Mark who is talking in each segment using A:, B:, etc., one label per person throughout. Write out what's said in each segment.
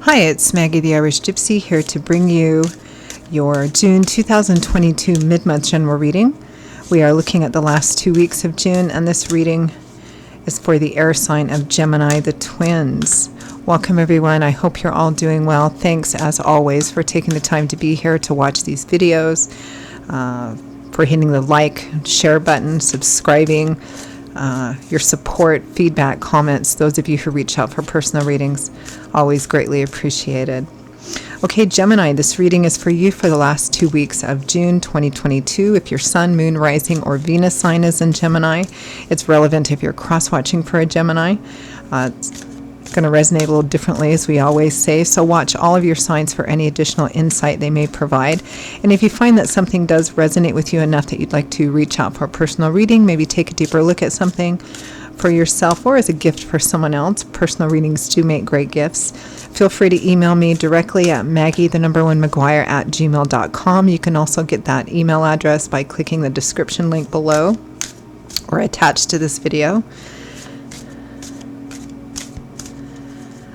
A: Hi, it's Maggie the Irish Gypsy here to bring you your June 2022 mid-month general reading. We are looking at the last 2 weeks of June, and this reading is for the air sign of Gemini, the twins. Welcome everyone. I hope you're all doing well. Thanks as always for taking the time to be here to watch these videos, for hitting the like, share button, subscribing, your support, feedback, comments, those of you who reach out for personal readings, always greatly appreciated. Okay, Gemini, this reading is for you for the last 2 weeks of June 2022. If your sun, moon, rising, or Venus sign is in Gemini, it's relevant if you're cross-watching for a Gemini. It's going to resonate a little differently, as we always say, so watch all of your signs for any additional insight they may provide. And if you find that something does resonate with you enough that you'd like to reach out for a personal reading, maybe take a deeper look at something for yourself or as a gift for someone else, personal readings do make great gifts. Feel free to email me directly at maggie1maguire@gmail.com. You can also get that email address by clicking the description link below or attached to this video.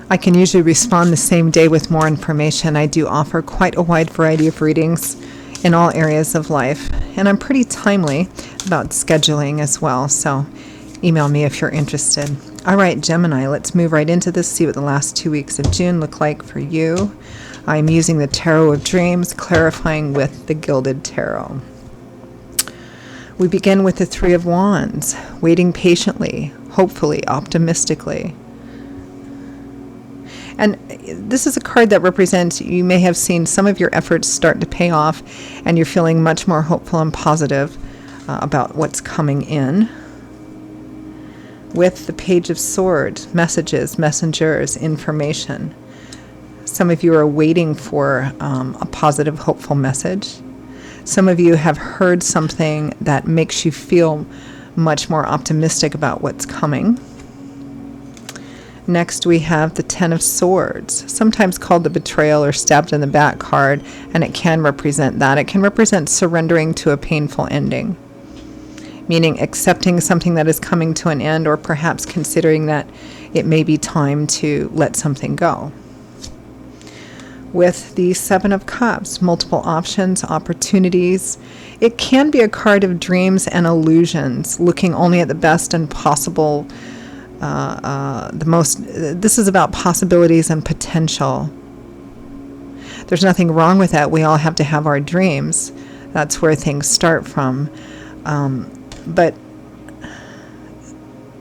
A: I can usually respond the same day with more information. I do offer quite a wide variety of readings in all areas of life, and I'm pretty timely about scheduling as well, so email me if you're interested. All right, Gemini, let's move right into this, see what the last 2 weeks of June look like for you. I'm using the Tarot of Dreams, clarifying with the Gilded Tarot. We begin with the Three of Wands, waiting patiently, hopefully, optimistically. And this is a card that represents, you may have seen some of your efforts start to pay off, and you're feeling much more hopeful and positive about what's coming in. With the Page of Swords, messages, messengers, information. Some of you are waiting for a positive, hopeful message. Some of you have heard something that makes you feel much more optimistic about what's coming. Next, we have the Ten of Swords, sometimes called the Betrayal or Stabbed in the Back card, and it can represent that. It can represent surrendering to a painful ending, meaning accepting something that is coming to an end, or perhaps considering that it may be time to let something go. With the Seven of Cups, multiple options, opportunities. It can be a card of dreams and illusions, looking only at the best and possible. This is about possibilities and potential. There's nothing wrong with that. We all have to have our dreams. That's where things start from. But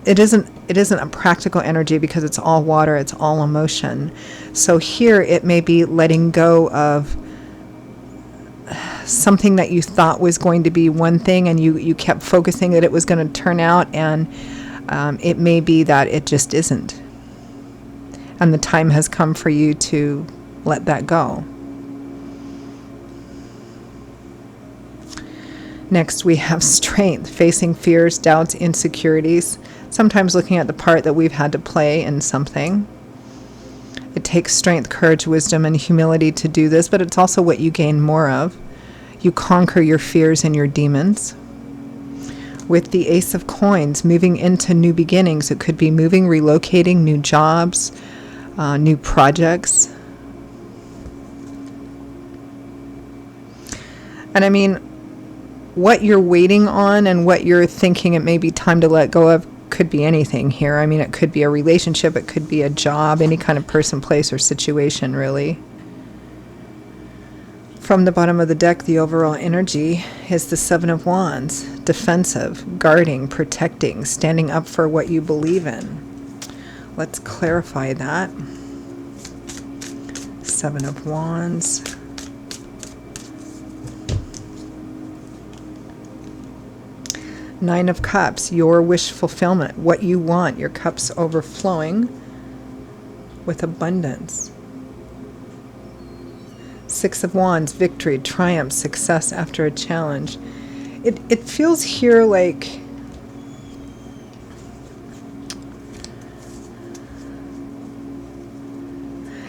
A: it isn't a practical energy because it's all water, it's all emotion. So here it may be letting go of something that you thought was going to be one thing, and you kept focusing that it was going to turn out, and it may be that it just isn't. And the time has come for you to let that go. Next, we have Strength, facing fears, doubts, insecurities, sometimes looking at the part that we've had to play in something. It takes strength, courage, wisdom, and humility to do this, but it's also what you gain more of. You conquer your fears and your demons. With the Ace of Coins, moving into new beginnings. It could be moving, relocating, new jobs, new projects. And I mean, what you're waiting on and what you're thinking it may be time to let go of could be anything here. I mean, it could be a relationship, it could be a job, any kind of person, place, or situation, really. From the bottom of the deck, the overall energy is the Seven of Wands, defensive, guarding, protecting, standing up for what you believe in. Let's clarify that. Seven of Wands. Nine of Cups, your wish fulfillment, what you want, your cups overflowing with abundance. Six of Wands, victory, triumph, success after a challenge. It feels here like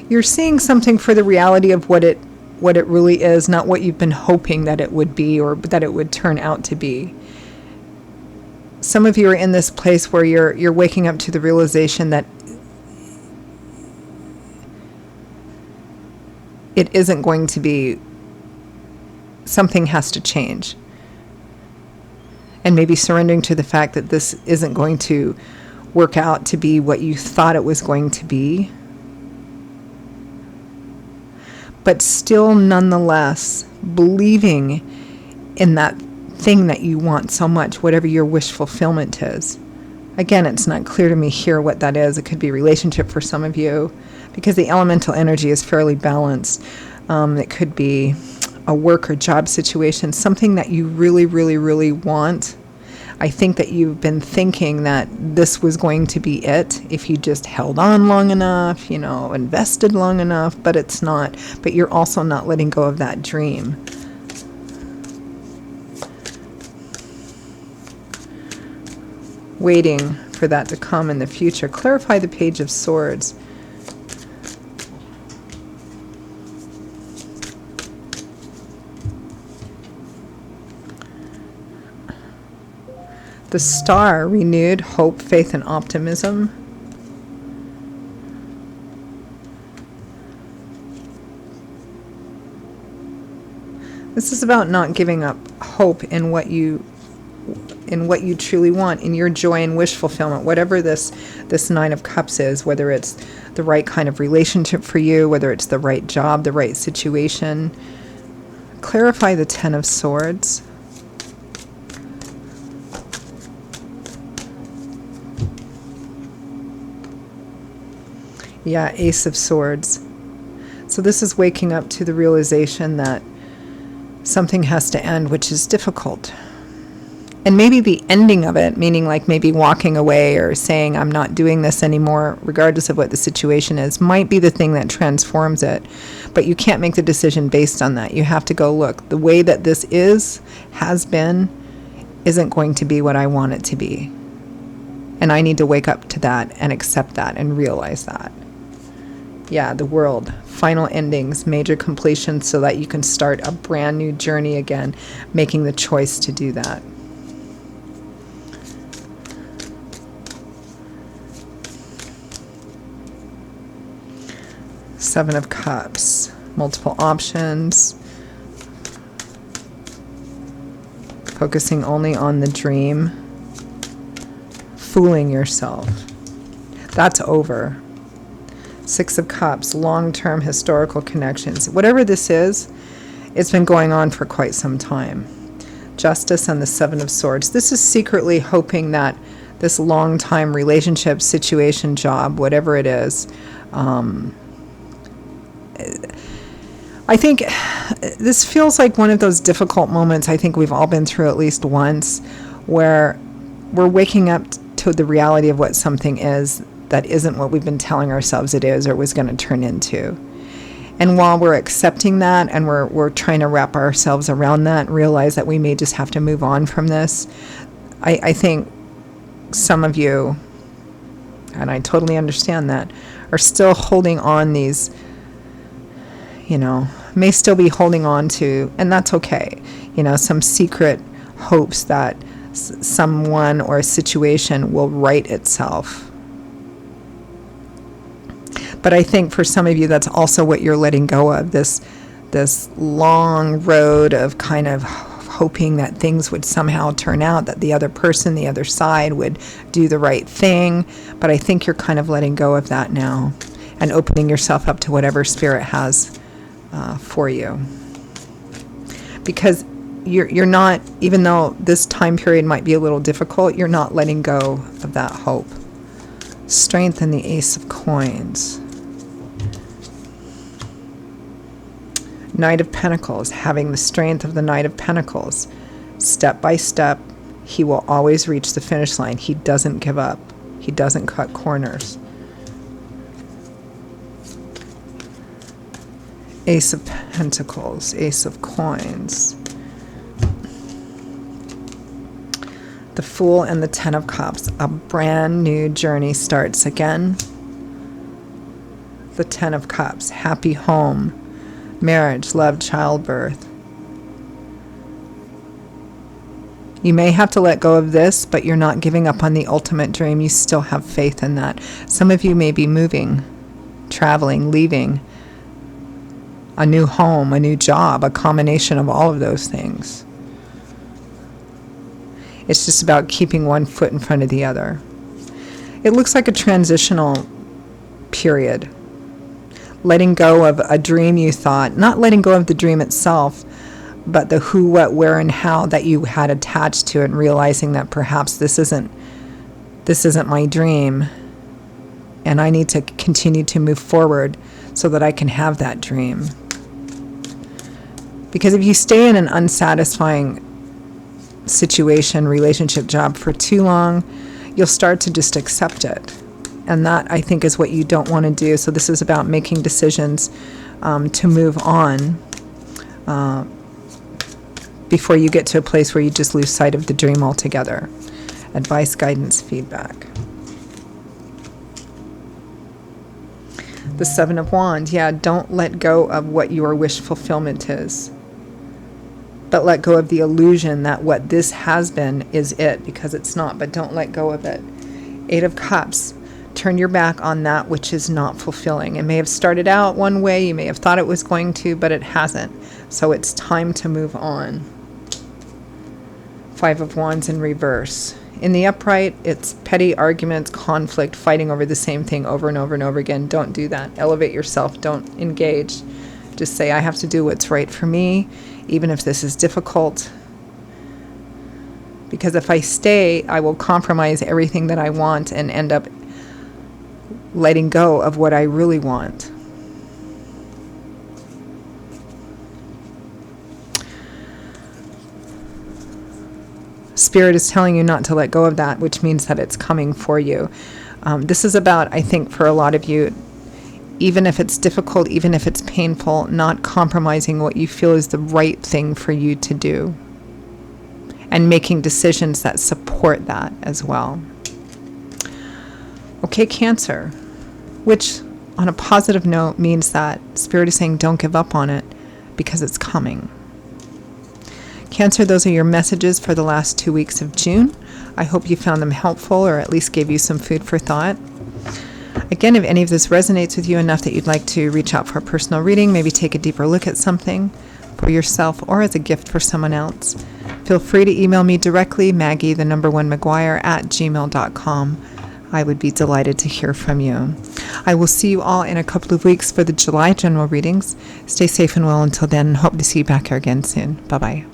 A: you're seeing something for the reality of what it really is, not what you've been hoping that it would be or that it would turn out to be. Some of you are in this place where you're waking up to the realization that it isn't going to be, something has to change. And maybe surrendering to the fact that this isn't going to work out to be what you thought it was going to be. But still, nonetheless, believing in that thing that you want so much, whatever your wish fulfillment is. Again, it's not clear to me here what that is. It could be relationship for some of you, because the elemental energy is fairly balanced. It could be a work or job situation, something that you really, really, really want. I think that you've been thinking that this was going to be it if you just held on long enough, invested long enough, but it's not. But you're also not letting go of that dream. Waiting for that to come in the future. Clarify the Page of Swords. The Star, renewed hope, faith, and optimism. This is about not giving up hope in what you truly want, in your joy and wish fulfillment, whatever this Nine of Cups is, whether it's the right kind of relationship for you, whether it's the right job, the right situation. Clarify the Ten of Swords. Yeah, Ace of Swords. So this is waking up to the realization that something has to end, which is difficult. And maybe the ending of it, meaning like maybe walking away or saying I'm not doing this anymore, regardless of what the situation is, might be the thing that transforms it. But you can't make the decision based on that. You have to go, look, the way that this has been, isn't going to be what I want it to be. And I need to wake up to that and accept that and realize that. Yeah, the World. Final endings, major completions, so that you can start a brand new journey again, making the choice to do that. Seven of Cups, multiple options, focusing only on the dream, fooling yourself. That's over. Six of Cups, long-term historical connections. Whatever this is, it's been going on for quite some time. Justice and the Seven of Swords. This is secretly hoping that this long-time relationship, situation, job, whatever it is, I think this feels like one of those difficult moments I think we've all been through at least once, where we're waking up to the reality of what something is that isn't what we've been telling ourselves it is or was going to turn into. And while we're accepting that and we're trying to wrap ourselves around that and realize that we may just have to move on from this, I think some of you, and I totally understand that, are still holding on these, may still be holding on to, and that's okay, some secret hopes that someone or a situation will right itself. But I think for some of you, that's also what you're letting go of, this long road of kind of hoping that things would somehow turn out, that the other person, the other side would do the right thing. But I think you're kind of letting go of that now and opening yourself up to whatever Spirit has for you. Because you're not, even though this time period might be a little difficult, you're not letting go of that hope. Strength and the Ace of Coins. Knight of Pentacles, having the strength of the Knight of Pentacles. Step by step, he will always reach the finish line. He doesn't give up. He doesn't cut corners. Ace of Pentacles, Ace of Coins. The Fool and the Ten of Cups. A brand new journey starts again. The Ten of Cups, happy home, marriage, love, childbirth. You may have to let go of this, but you're not giving up on the ultimate dream. You still have faith in that. Some of you may be moving, traveling, leaving. a new home, a new job, a combination of all of those things. It's just about keeping one foot in front of the other. It looks like a transitional period. Letting go of a dream you thought, not letting go of the dream itself, but the who, what, where, and how that you had attached to it, and realizing that perhaps this isn't my dream, and I need to continue to move forward so that I can have that dream. Because if you stay in an unsatisfying situation, relationship, job for too long, you'll start to just accept it. And that, I think, is what you don't want to do. So this is about making decisions to move on before you get to a place where you just lose sight of the dream altogether. Advice, guidance, feedback. The Seven of Wands. Yeah, don't let go of what your wish fulfillment is, but let go of the illusion that what this has been is it, because it's not. But don't let go of it. Eight of Cups. Turn your back on that which is not fulfilling. It may have started out one way, you may have thought it was going to, but it hasn't. So it's time to move on. Five of Wands in reverse. In the upright, it's petty arguments, conflict, fighting over the same thing over and over and over again. Don't do that. Elevate yourself. Don't engage. Just say, I have to do what's right for me, even if this is difficult. Because if I stay, I will compromise everything that I want and end up letting go of what I really want. Spirit is telling you not to let go of that, which means that it's coming for you. This is about, I think, for a lot of you, even if it's difficult, even if it's painful, not compromising what you feel is the right thing for you to do, and making decisions that support that as well. Okay, Cancer, which on a positive note means that Spirit is saying don't give up on it because it's coming. Cancer, those are your messages for the last 2 weeks of June. I hope you found them helpful, or at least gave you some food for thought. Again, if any of this resonates with you enough that you'd like to reach out for a personal reading, maybe take a deeper look at something for yourself or as a gift for someone else, feel free to email me directly, Maggie1McGuire@gmail.com. I would be delighted to hear from you. I will see you all in a couple of weeks for the July general readings. Stay safe and well until then, and hope to see you back here again soon. Bye-bye.